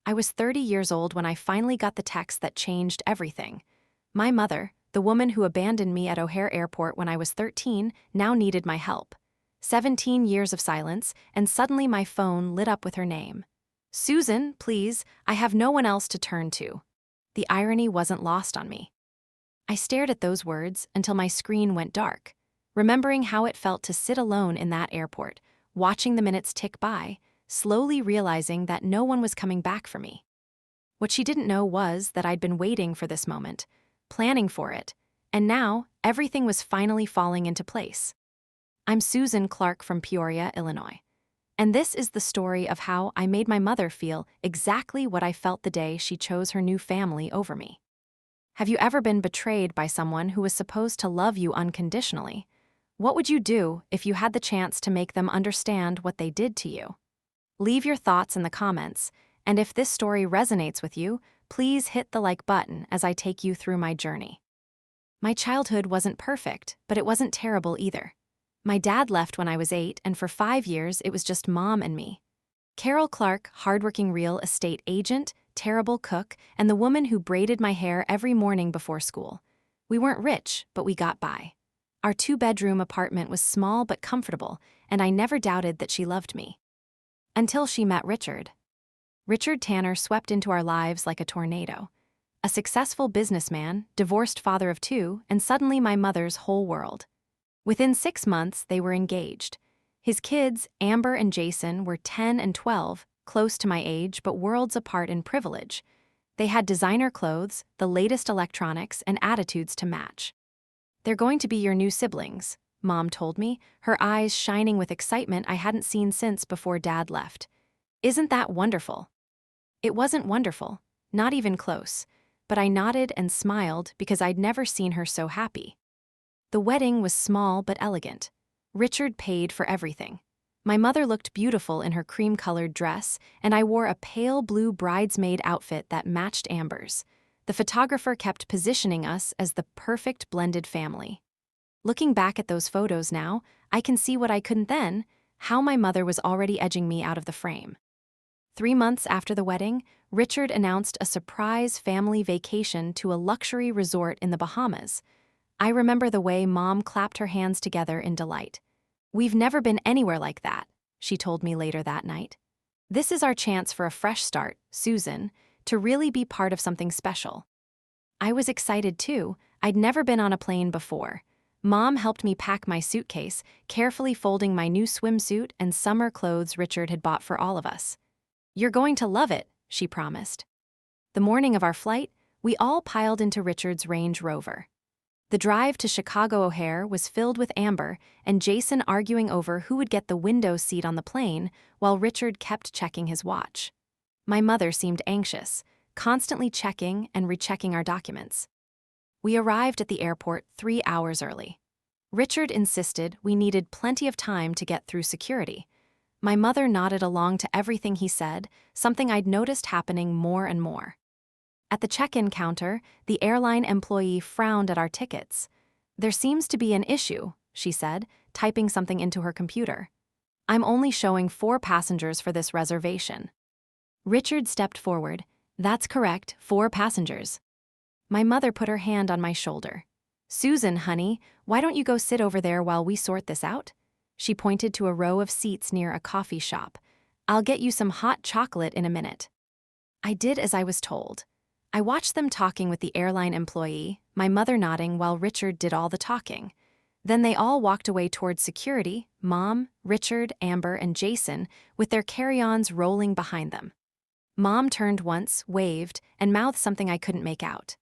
I was 30 years old when I finally got the text that changed everything. My mother, the woman who abandoned me at O'Hare Airport when I was 13, now needed my help. 17 years of silence, and suddenly my phone lit up with her name. "Susan, please, I have no one else to turn to." The irony wasn't lost on me. I stared at those words until my screen went dark, remembering how it felt to sit alone in that airport, watching the minutes tick by, slowly realizing that no one was coming back for me. What she didn't know was that I'd been waiting for this moment, planning for it, and now everything was finally falling into place. I'm Susan Clark from Peoria, Illinois. And this is the story of how I made my mother feel exactly what I felt the day she chose her new family over me. Have you ever been betrayed by someone who was supposed to love you unconditionally? What would you do if you had the chance to make them understand what they did to you? Leave your thoughts in the comments, and if this story resonates with you, please hit the like button as I take you through my journey. My childhood wasn't perfect, but it wasn't terrible either. My dad left when I was 8, and for 5 years it was just Mom and me. Carol Clark, hardworking real estate agent, terrible cook, and the woman who braided my hair every morning before school. We weren't rich, but we got by. Our 2-bedroom apartment was small but comfortable, and I never doubted that she loved me. Until she met Richard. Richard Tanner swept into our lives like a tornado. A successful businessman, divorced father of 2, and suddenly my mother's whole world. Within 6 months, they were engaged. His kids, Amber and Jason, were 10 and 12, close to my age but worlds apart in privilege. They had designer clothes, the latest electronics, and attitudes to match. "They're going to be your new siblings," Mom told me, her eyes shining with excitement I hadn't seen since before Dad left. "Isn't that wonderful?" It wasn't wonderful, not even close, but I nodded and smiled because I'd never seen her so happy. The wedding was small but elegant. Richard paid for everything. My mother looked beautiful in her cream-colored dress, and I wore a pale blue bridesmaid outfit that matched Amber's. The photographer kept positioning us as the perfect blended family. Looking back at those photos now, I can see what I couldn't then, how my mother was already edging me out of the frame. 3 months after the wedding, Richard announced a surprise family vacation to a luxury resort in the Bahamas. I remember the way Mom clapped her hands together in delight. "We've never been anywhere like that," she told me later that night. "This is our chance for a fresh start, Susan, to really be part of something special." I was excited too. I'd never been on a plane before. Mom helped me pack my suitcase, carefully folding my new swimsuit and summer clothes Richard had bought for all of us. "You're going to love it," she promised. The morning of our flight, we all piled into Richard's Range Rover. The drive to Chicago O'Hare was filled with Amber and Jason arguing over who would get the window seat on the plane, while Richard kept checking his watch. My mother seemed anxious, constantly checking and rechecking our documents. We arrived at the airport 3 hours early. Richard insisted we needed plenty of time to get through security. My mother nodded along to everything he said, something I'd noticed happening more and more. At the check-in counter, the airline employee frowned at our tickets. "There seems to be an issue," she said, typing something into her computer. "I'm only showing 4 passengers for this reservation." Richard stepped forward. "That's correct, 4 passengers." My mother put her hand on my shoulder. "Susan, honey, why don't you go sit over there while we sort this out?" She pointed to a row of seats near a coffee shop. "I'll get you some hot chocolate in a minute." I did as I was told. I watched them talking with the airline employee, my mother nodding while Richard did all the talking. Then they all walked away towards security, Mom, Richard, Amber, and Jason, with their carry-ons rolling behind them. Mom turned once, waved, and mouthed something I couldn't make out.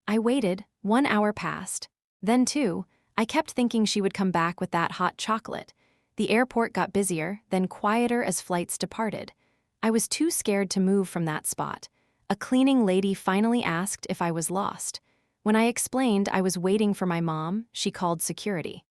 I waited. 1 hour passed. Then 2. I kept thinking she would come back with that hot chocolate. The airport got busier, then quieter as flights departed. I was too scared to move from that spot. A cleaning lady finally asked if I was lost. When I explained I was waiting for my mom, she called security.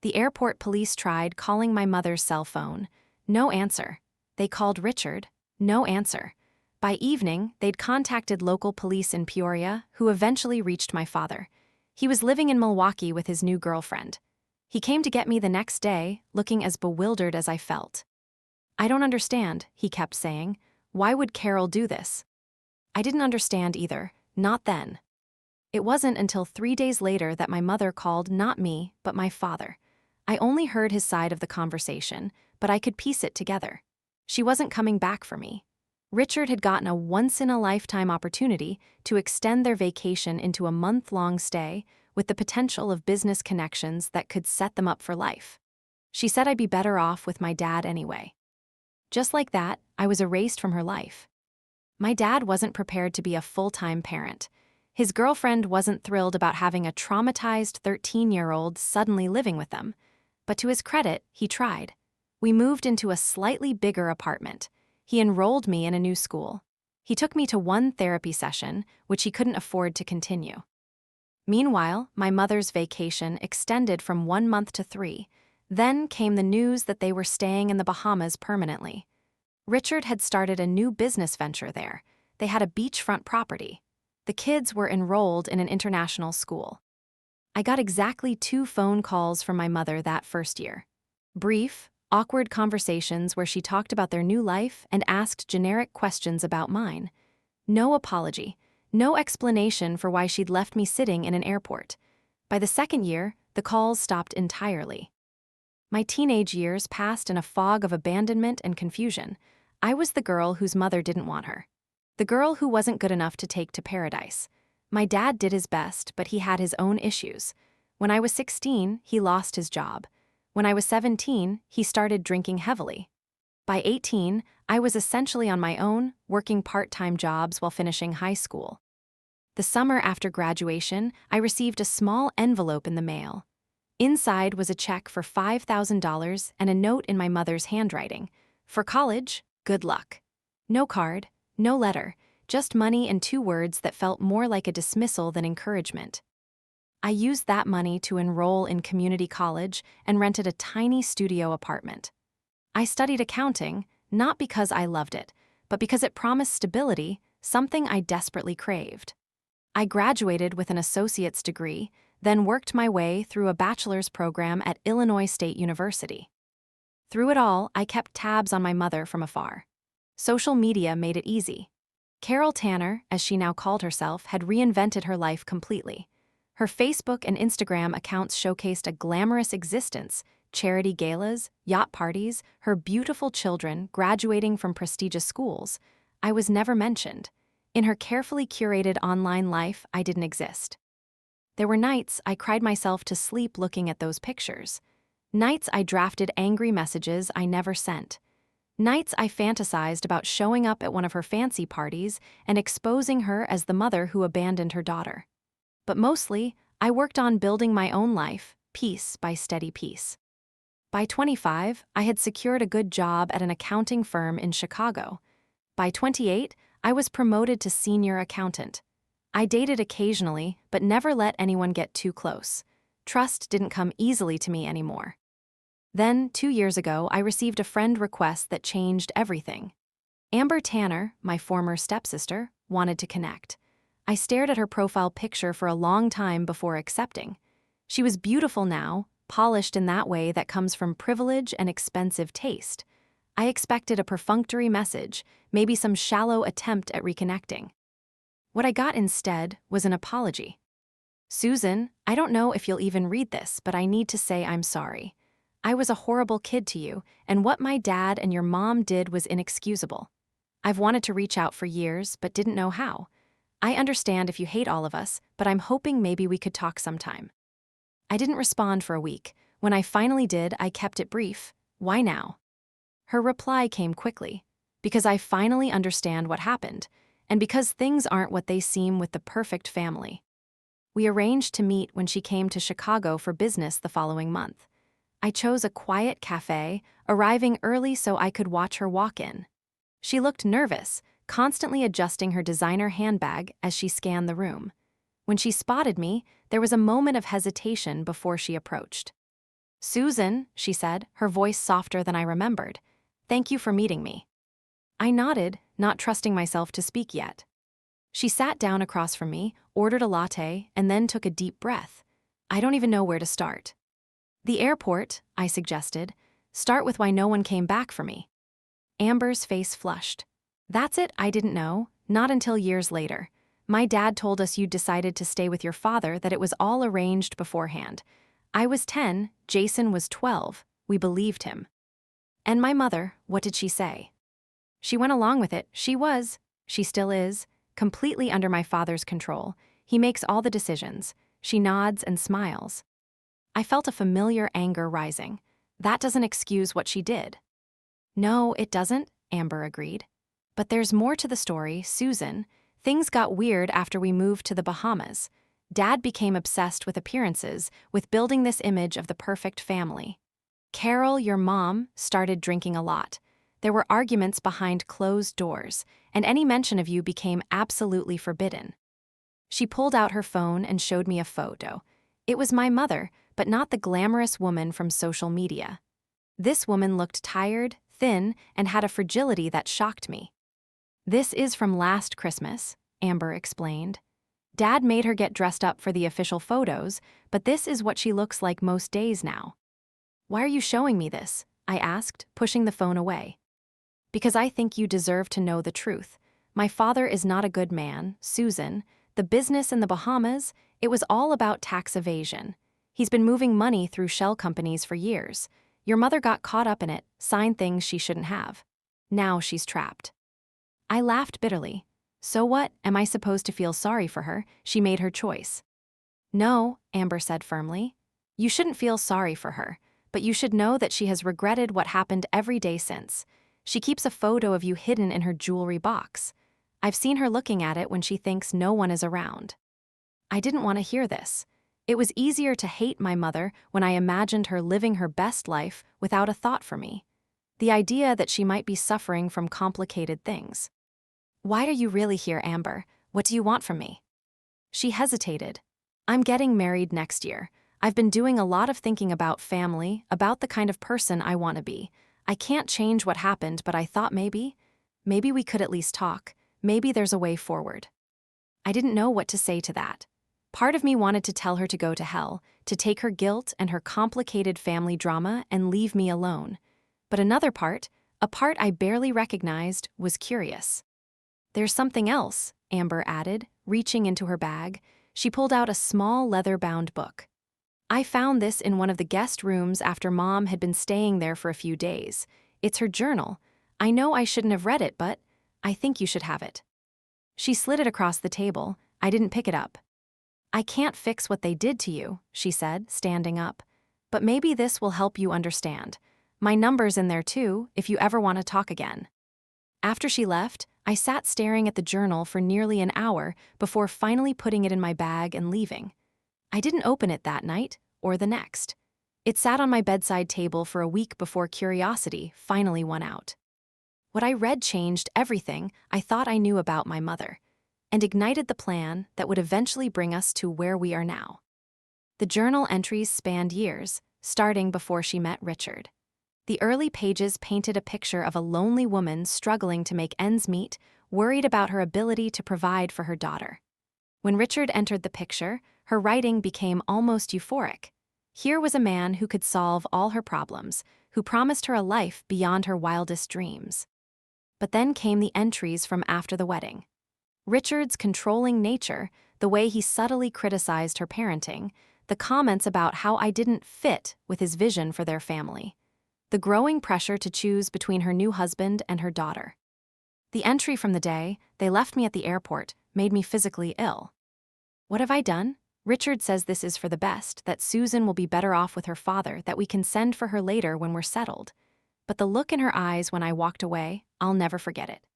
The airport police tried calling my mother's cell phone. No answer. They called Richard. No answer. By evening, they'd contacted local police in Peoria, who eventually reached my father. He was living in Milwaukee with his new girlfriend. He came to get me the next day, looking as bewildered as I felt. "I don't understand," he kept saying. Why would Carol do this? I didn't understand either, not then. It wasn't until 3 days later that my mother called not me, but my father. I only heard his side of the conversation, but I could piece it together. She wasn't coming back for me. Richard had gotten a once-in-a-lifetime opportunity to extend their vacation into a month-long stay with the potential of business connections that could set them up for life. She said I'd be better off with my dad anyway. Just like that, I was erased from her life. My dad wasn't prepared to be a full-time parent. His girlfriend wasn't thrilled about having a traumatized 13-year-old suddenly living with them. But to his credit, he tried. We moved into a slightly bigger apartment. He enrolled me in a new school. He took me to one therapy session, which he couldn't afford to continue. Meanwhile, my mother's vacation extended from 1 month to 3. Then came the news that they were staying in the Bahamas permanently. Richard had started a new business venture there. They had a beachfront property. The kids were enrolled in an international school. I got exactly 2 phone calls from my mother that first year. Brief, awkward conversations where she talked about their new life and asked generic questions about mine. No apology, no explanation for why she'd left me sitting in an airport. By the second year, the calls stopped entirely. My teenage years passed in a fog of abandonment and confusion. I was the girl whose mother didn't want her. The girl who wasn't good enough to take to paradise. My dad did his best, but he had his own issues. When I was 16, he lost his job. When I was 17, he started drinking heavily. By 18, I was essentially on my own, working part-time jobs while finishing high school. The summer after graduation, I received a small envelope in the mail. Inside was a check for $5,000 and a note in my mother's handwriting. For college, good luck. No card, no letter, just money and 2 words that felt more like a dismissal than encouragement. I used that money to enroll in community college and rented a tiny studio apartment. I studied accounting, not because I loved it, but because it promised stability, something I desperately craved. I graduated with an associate's degree, then worked my way through a bachelor's program at Illinois State University. Through it all, I kept tabs on my mother from afar. Social media made it easy. Carol Tanner, as she now called herself, had reinvented her life completely. Her Facebook and Instagram accounts showcased a glamorous existence, charity galas, yacht parties, her beautiful children graduating from prestigious schools. I was never mentioned. In her carefully curated online life, I didn't exist. There were nights I cried myself to sleep looking at those pictures. Nights I drafted angry messages I never sent. Nights I fantasized about showing up at one of her fancy parties and exposing her as the mother who abandoned her daughter. But mostly, I worked on building my own life, piece by steady piece. By 25, I had secured a good job at an accounting firm in Chicago. By 28, I was promoted to senior accountant. I dated occasionally, but never let anyone get too close. Trust didn't come easily to me anymore. Then, 2 years ago, I received a friend request that changed everything. Amber Tanner, my former stepsister, wanted to connect. I stared at her profile picture for a long time before accepting. She was beautiful now, polished in that way that comes from privilege and expensive taste. I expected a perfunctory message, maybe some shallow attempt at reconnecting. What I got instead was an apology. Susan, I don't know if you'll even read this, but I need to say I'm sorry. I was a horrible kid to you, and what my dad and your mom did was inexcusable. I've wanted to reach out for years, but didn't know how. I understand if you hate all of us, but I'm hoping maybe we could talk sometime. I didn't respond for a week. When I finally did, I kept it brief. Why now? Her reply came quickly. Because I finally understand what happened, and because things aren't what they seem with the perfect family. We arranged to meet when she came to Chicago for business the following month. I chose a quiet cafe, arriving early so I could watch her walk in. She looked nervous, constantly adjusting her designer handbag as she scanned the room. When she spotted me, there was a moment of hesitation before she approached. "Susan," she said, her voice softer than I remembered. "Thank you for meeting me." I nodded, not trusting myself to speak yet. She sat down across from me, ordered a latte, and then took a deep breath. I don't even know where to start. "The airport," I suggested. "Start with why no one came back for me." Amber's face flushed. That's it, I didn't know, not until years later. My dad told us you'd decided to stay with your father, that it was all arranged beforehand. I was 10, Jason was 12. We believed him. And my mother, what did she say? She went along with it. She still is, completely under my father's control. He makes all the decisions. She nods and smiles. I felt a familiar anger rising. That doesn't excuse what she did. No, it doesn't, Amber agreed. But there's more to the story, Susan. Things got weird after we moved to the Bahamas. Dad became obsessed with appearances, with building this image of the perfect family. Carol, your mom, started drinking a lot. There were arguments behind closed doors, and any mention of you became absolutely forbidden. She pulled out her phone and showed me a photo. It was my mother, but not the glamorous woman from social media. This woman looked tired, thin, and had a fragility that shocked me. This is from last Christmas, Amber explained. Dad made her get dressed up for the official photos, but this is what she looks like most days now. Why are you showing me this? I asked, pushing the phone away. Because I think you deserve to know the truth. My father is not a good man, Susan. The business in the Bahamas, it was all about tax evasion. He's been moving money through shell companies for years. Your mother got caught up in it, signed things she shouldn't have. Now she's trapped. I laughed bitterly. So what? Am I supposed to feel sorry for her? She made her choice. No, Amber said firmly. You shouldn't feel sorry for her, but you should know that she has regretted what happened every day since. She keeps a photo of you hidden in her jewelry box. I've seen her looking at it when she thinks no one is around. I didn't want to hear this. It was easier to hate my mother when I imagined her living her best life without a thought for me. The idea that she might be suffering from complicated things. Why are you really here, Amber? What do you want from me? She hesitated. I'm getting married next year. I've been doing a lot of thinking about family, about the kind of person I want to be. I can't change what happened, but I thought maybe we could at least talk. Maybe there's a way forward. I didn't know what to say to that. Part of me wanted to tell her to go to hell, to take her guilt and her complicated family drama and leave me alone. But another part, a part I barely recognized, was curious. There's something else, Amber added, reaching into her bag. She pulled out a small leather-bound book. I found this in one of the guest rooms after Mom had been staying there for a few days. It's her journal. I know I shouldn't have read it, but I think you should have it. She slid it across the table. I didn't pick it up. I can't fix what they did to you, she said, standing up. But maybe this will help you understand. My number's in there too, if you ever want to talk again. After she left, I sat staring at the journal for nearly an hour before finally putting it in my bag and leaving. I didn't open it that night, or the next. It sat on my bedside table for a week before curiosity finally won out. What I read changed everything I thought I knew about my mother, and ignited the plan that would eventually bring us to where we are now. The journal entries spanned years, starting before she met Richard. The early pages painted a picture of a lonely woman struggling to make ends meet, worried about her ability to provide for her daughter. When Richard entered the picture, her writing became almost euphoric. Here was a man who could solve all her problems, who promised her a life beyond her wildest dreams. But then came the entries from after the wedding. Richard's controlling nature, the way he subtly criticized her parenting, the comments about how I didn't fit with his vision for their family. The growing pressure to choose between her new husband and her daughter. The entry from the day they left me at the airport made me physically ill. What have I done? Richard says this is for the best, that Susan will be better off with her father, that we can send for her later when we're settled. But the look in her eyes when I walked away, I'll never forget it.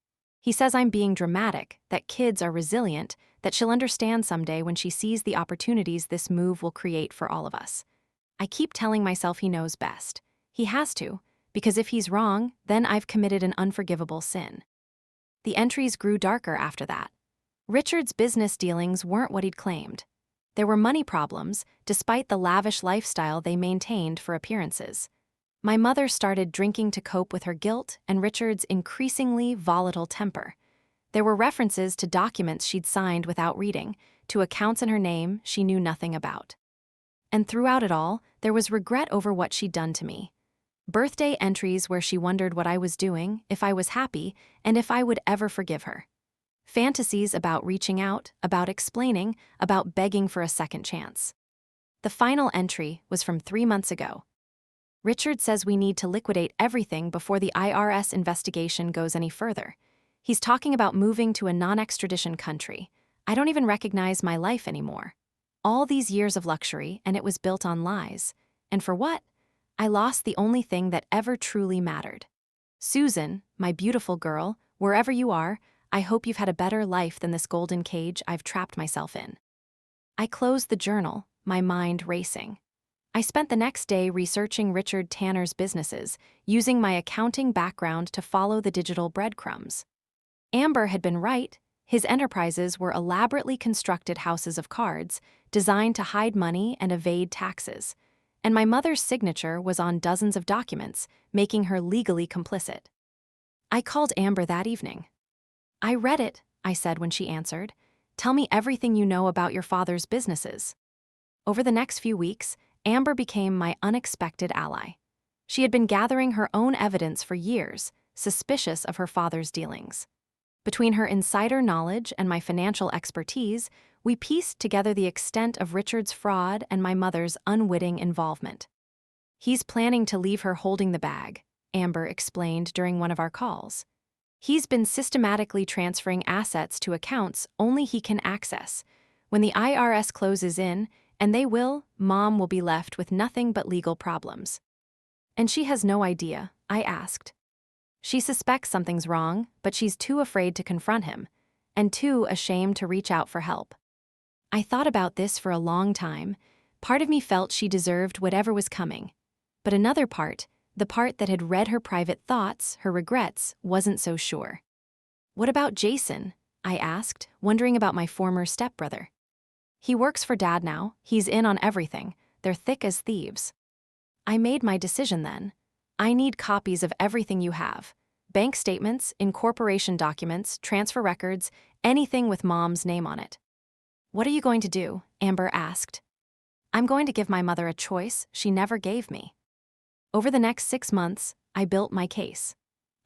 He says I'm being dramatic, that kids are resilient, that she'll understand someday when she sees the opportunities this move will create for all of us. I keep telling myself he knows best. He has to, because if he's wrong, then I've committed an unforgivable sin. The entries grew darker after that. Richard's business dealings weren't what he'd claimed. There were money problems, despite the lavish lifestyle they maintained for appearances. My mother started drinking to cope with her guilt and Richard's increasingly volatile temper. There were references to documents she'd signed without reading, to accounts in her name she knew nothing about. And throughout it all, there was regret over what she'd done to me. Birthday entries where she wondered what I was doing, if I was happy, and if I would ever forgive her. Fantasies about reaching out, about explaining, about begging for a second chance. The final entry was from 3 months ago. Richard says we need to liquidate everything before the IRS investigation goes any further. He's talking about moving to a non-extradition country. I don't even recognize my life anymore. All these years of luxury, and it was built on lies. And for what? I lost the only thing that ever truly mattered. Susan, my beautiful girl, wherever you are, I hope you've had a better life than this golden cage I've trapped myself in. I closed the journal, my mind racing. I spent the next day researching Richard Tanner's businesses, using my accounting background to follow the digital breadcrumbs. Amber had been right. His enterprises were elaborately constructed houses of cards, designed to hide money and evade taxes. And my mother's signature was on dozens of documents, making her legally complicit. I called Amber that evening. "I read it," I said when she answered. "Tell me everything you know about your father's businesses." Over the next few weeks, Amber became my unexpected ally. She had been gathering her own evidence for years, suspicious of her father's dealings. Between her insider knowledge and my financial expertise, we pieced together the extent of Richard's fraud and my mother's unwitting involvement. "He's planning to leave her holding the bag," Amber explained during one of our calls. "He's been systematically transferring assets to accounts only he can access. When the IRS closes in, and they will, Mom will be left with nothing but legal problems." "And she has no idea?" I asked. "She suspects something's wrong, but she's too afraid to confront him, and too ashamed to reach out for help." I thought about this for a long time. Part of me felt she deserved whatever was coming. But another part, the part that had read her private thoughts, her regrets, wasn't so sure. "What about Jason?" I asked, wondering about my former stepbrother. "He works for Dad now. He's in on everything. They're thick as thieves." I made my decision then. "I need copies of everything you have. Bank statements, incorporation documents, transfer records, anything with Mom's name on it." "What are you going to do?" Amber asked. "I'm going to give my mother a choice she never gave me." Over the next 6 months, I built my case.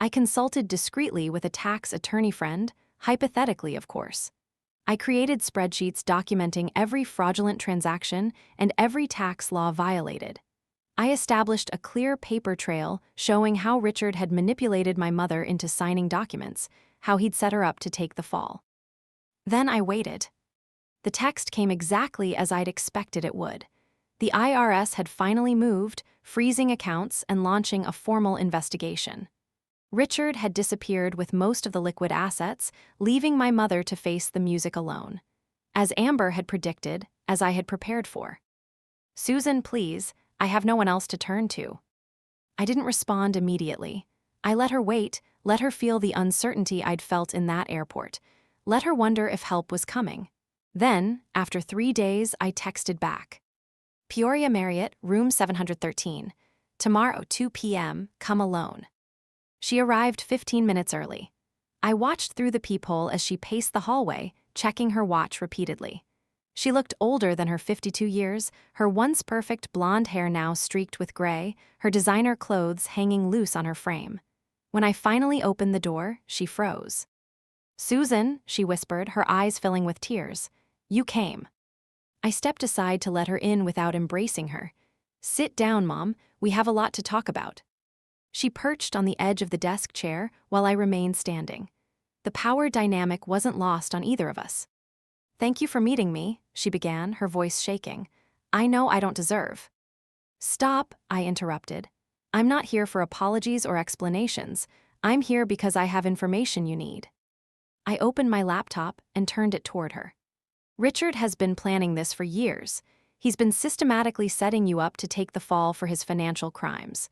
I consulted discreetly with a tax attorney friend, hypothetically, of course. I created spreadsheets documenting every fraudulent transaction and every tax law violated. I established a clear paper trail showing how Richard had manipulated my mother into signing documents, how he'd set her up to take the fall. Then I waited. The text came exactly as I'd expected it would. The IRS had finally moved, freezing accounts and launching a formal investigation. Richard had disappeared with most of the liquid assets, leaving my mother to face the music alone. As Amber had predicted, as I had prepared for. "Susan, please, I have no one else to turn to." I didn't respond immediately. I let her wait, let her feel the uncertainty I'd felt in that airport, let her wonder if help was coming. Then, after 3 days, I texted back. "Peoria Marriott, room 713. Tomorrow, 2 p.m., come alone." She arrived 15 minutes early. I watched through the peephole as she paced the hallway, checking her watch repeatedly. She looked older than her 52 years, her once perfect blonde hair now streaked with gray, her designer clothes hanging loose on her frame. When I finally opened the door, she froze. "Susan," she whispered, her eyes filling with tears. "You came." I stepped aside to let her in without embracing her. "Sit down, Mom. We have a lot to talk about." She perched on the edge of the desk chair while I remained standing. The power dynamic wasn't lost on either of us. "Thank you for meeting me," she began, her voice shaking. "I know I don't deserve." "Stop," I interrupted. "I'm not here for apologies or explanations. I'm here because I have information you need." I opened my laptop and turned it toward her. "Richard has been planning this for years. He's been systematically setting you up to take the fall for his financial crimes.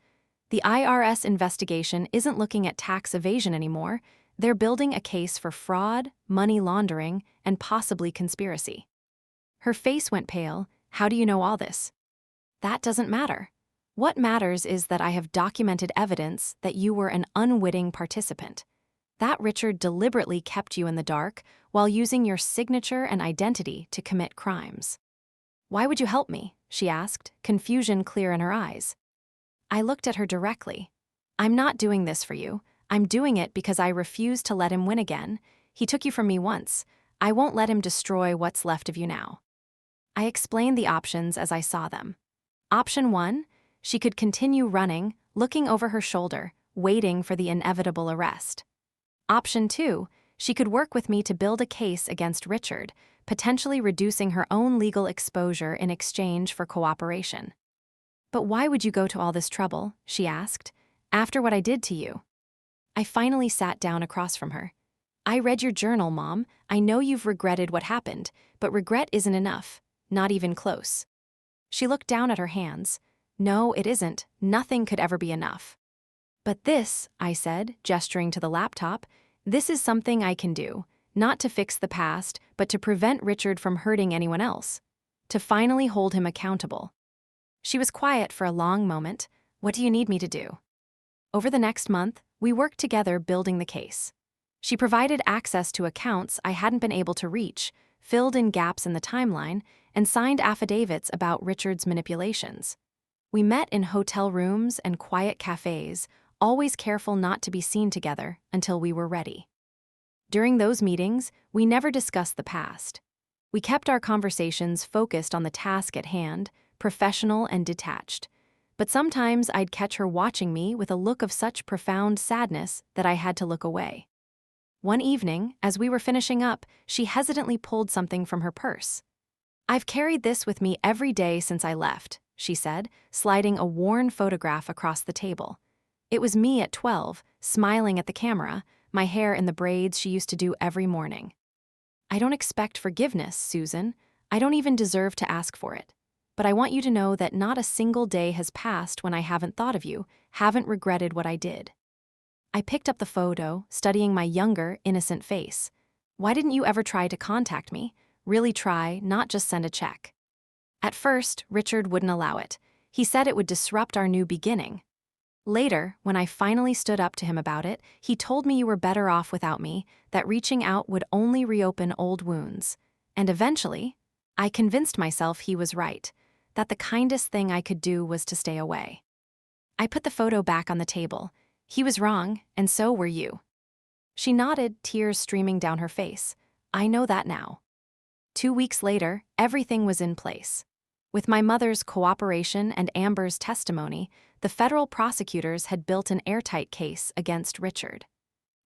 The IRS investigation isn't looking at tax evasion anymore. They're building a case for fraud, money laundering, and possibly conspiracy." Her face went pale. "How do you know all this?" "That doesn't matter. What matters is that I have documented evidence that you were an unwitting participant. That Richard deliberately kept you in the dark while using your signature and identity to commit crimes." "Why would you help me?" she asked, confusion clear in her eyes. I looked at her directly. I'm not doing this for you. I'm doing it because I refuse to let him win again. He took you from me once. I won't let him destroy what's left of you now. I explained the options as I saw them. Option 1, she could continue running, looking over her shoulder, waiting for the inevitable arrest. Option 2, she could work with me to build a case against Richard, potentially reducing her own legal exposure in exchange for cooperation. But why would you go to all this trouble, she asked, after what I did to you? I finally sat down across from her. I read your journal, Mom. I know you've regretted what happened, but regret isn't enough, not even close. She looked down at her hands. No, it isn't. Nothing could ever be enough. But this, I said, gesturing to the laptop, this is something I can do, not to fix the past, but to prevent Richard from hurting anyone else, to finally hold him accountable. She was quiet for a long moment. What do you need me to do? Over the next month, we worked together building the case. She provided access to accounts I hadn't been able to reach, filled in gaps in the timeline, and signed affidavits about Richard's manipulations. We met in hotel rooms and quiet cafes, always careful not to be seen together until we were ready. During those meetings, we never discussed the past. We kept our conversations focused on the task at hand, professional and detached. But sometimes I'd catch her watching me with a look of such profound sadness that I had to look away. One evening, as we were finishing up, she hesitantly pulled something from her purse. I've carried this with me every day since I left, she said, sliding a worn photograph across the table. It was me at 12, smiling at the camera, my hair in the braids she used to do every morning. I don't expect forgiveness, Susan. I don't even deserve to ask for it. But I want you to know that not a single day has passed when I haven't thought of you, haven't regretted what I did. I picked up the photo, studying my younger, innocent face. Why didn't you ever try to contact me? Really try, not just send a check. At first, Richard wouldn't allow it. He said it would disrupt our new beginning. Later, when I finally stood up to him about it, he told me you were better off without me, that reaching out would only reopen old wounds. And eventually, I convinced myself he was right, that the kindest thing I could do was to stay away. I put the photo back on the table. He was wrong, and so were you. She nodded, tears streaming down her face. I know that now. 2 weeks later, everything was in place. With my mother's cooperation and Amber's testimony, the federal prosecutors had built an airtight case against Richard.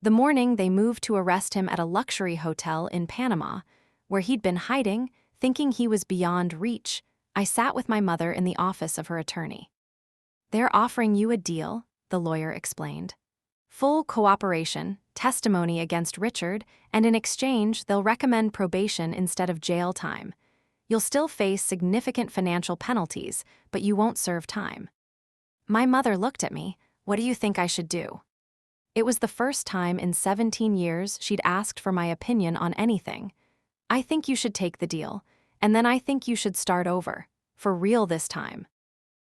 The morning they moved to arrest him at a luxury hotel in Panama, where he'd been hiding, thinking he was beyond reach, I sat with my mother in the office of her attorney. They're offering you a deal, the lawyer explained. Full cooperation, testimony against Richard, and in exchange, they'll recommend probation instead of jail time. You'll still face significant financial penalties, but you won't serve time. My mother looked at me. What do you think I should do? It was the first time in 17 years she'd asked for my opinion on anything. I think you should take the deal, and then I think you should start over, for real this time.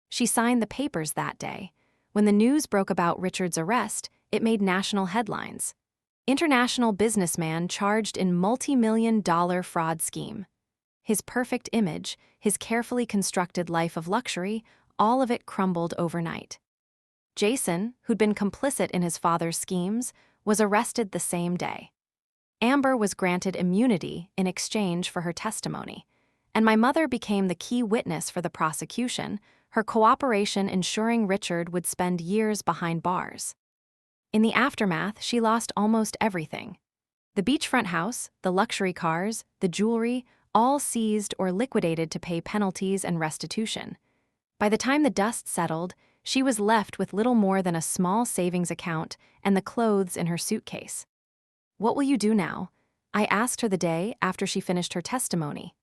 She signed the papers that day. When the news broke about Richard's arrest, it made national headlines. International businessman charged in multi-million-dollar fraud scheme. His perfect image, his carefully constructed life of luxury, all of it crumbled overnight. Jason, who'd been complicit in his father's schemes, was arrested the same day. Amber was granted immunity in exchange for her testimony, and my mother became the key witness for the prosecution, her cooperation ensuring Richard would spend years behind bars. In the aftermath, she lost almost everything. The beachfront house, the luxury cars, the jewelry, all seized or liquidated to pay penalties and restitution. By the time the dust settled, she was left with little more than a small savings account and the clothes in her suitcase. What will you do now? I asked her the day after she finished her testimony.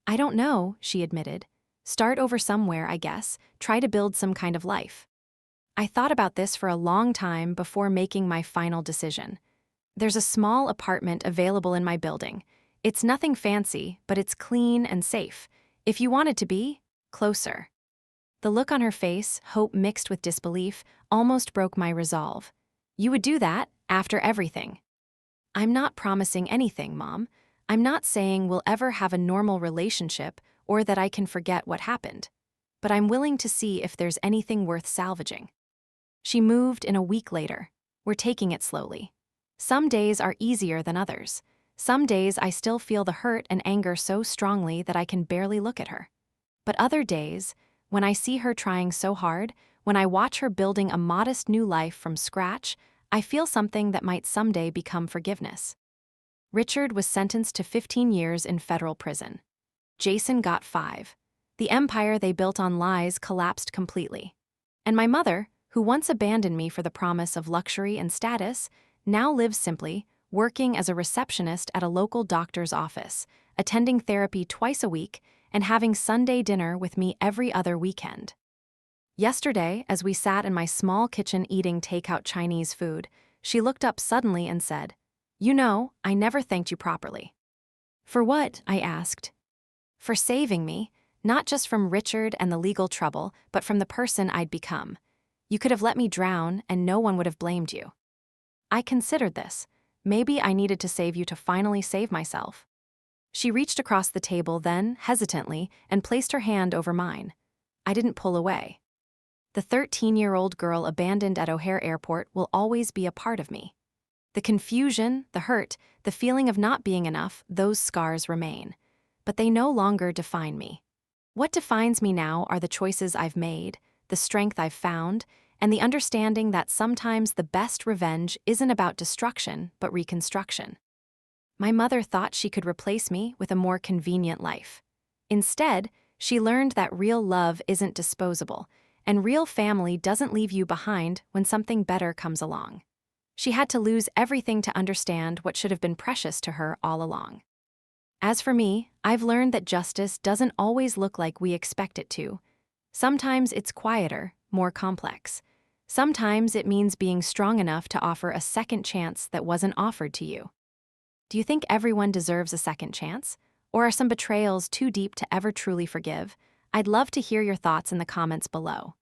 I don't know, she admitted. Start over somewhere, I guess, try to build some kind of life. I thought about this for a long time before making my final decision. There's a small apartment available in my building. It's nothing fancy, but it's clean and safe. If you want it to be, closer. The look on her face, hope mixed with disbelief, almost broke my resolve. You would do that, after everything. I'm not promising anything, Mom. I'm not saying we'll ever have a normal relationship or that I can forget what happened. but I'm willing to see if there's anything worth salvaging. She moved in a week later. We're taking it slowly. Some days are easier than others. Some days I still feel the hurt and anger so strongly that I can barely look at her. But other days, when I see her trying so hard, when I watch her building a modest new life from scratch, I feel something that might someday become forgiveness. Richard was sentenced to 15 years in federal prison. Jason got 5. The empire they built on lies collapsed completely. And my mother, who once abandoned me for the promise of luxury and status, now lives simply, working as a receptionist at a local doctor's office, attending therapy twice a week, and having Sunday dinner with me every other weekend. Yesterday, as we sat in my small kitchen eating takeout Chinese food, she looked up suddenly and said, "You know, I never thanked you properly." "For what?" I asked. "For saving me, not just from Richard and the legal trouble, but from the person I'd become. You could have let me drown, and no one would have blamed you." I considered this. Maybe I needed to save you to finally save myself. She reached across the table then, hesitantly, and placed her hand over mine. I didn't pull away. The 13-year-old girl abandoned at O'Hare Airport will always be a part of me. The confusion, the hurt, the feeling of not being enough, those scars remain. But they no longer define me. What defines me now are the choices I've made, the strength I've found, and the understanding that sometimes the best revenge isn't about destruction, but reconstruction. My mother thought she could replace me with a more convenient life. Instead, she learned that real love isn't disposable, and real family doesn't leave you behind when something better comes along. She had to lose everything to understand what should have been precious to her all along. As for me, I've learned that justice doesn't always look like we expect it to. Sometimes it's quieter, more complex. Sometimes it means being strong enough to offer a second chance that wasn't offered to you. Do you think everyone deserves a second chance? Or are some betrayals too deep to ever truly forgive? I'd love to hear your thoughts in the comments below.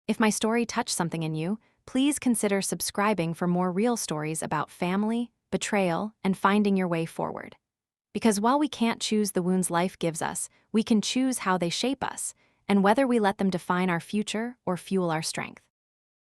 If my story touched something in you, please consider subscribing for more real stories about family, betrayal, and finding your way forward. Because while we can't choose the wounds life gives us, we can choose how they shape us, and whether we let them define our future or fuel our strength.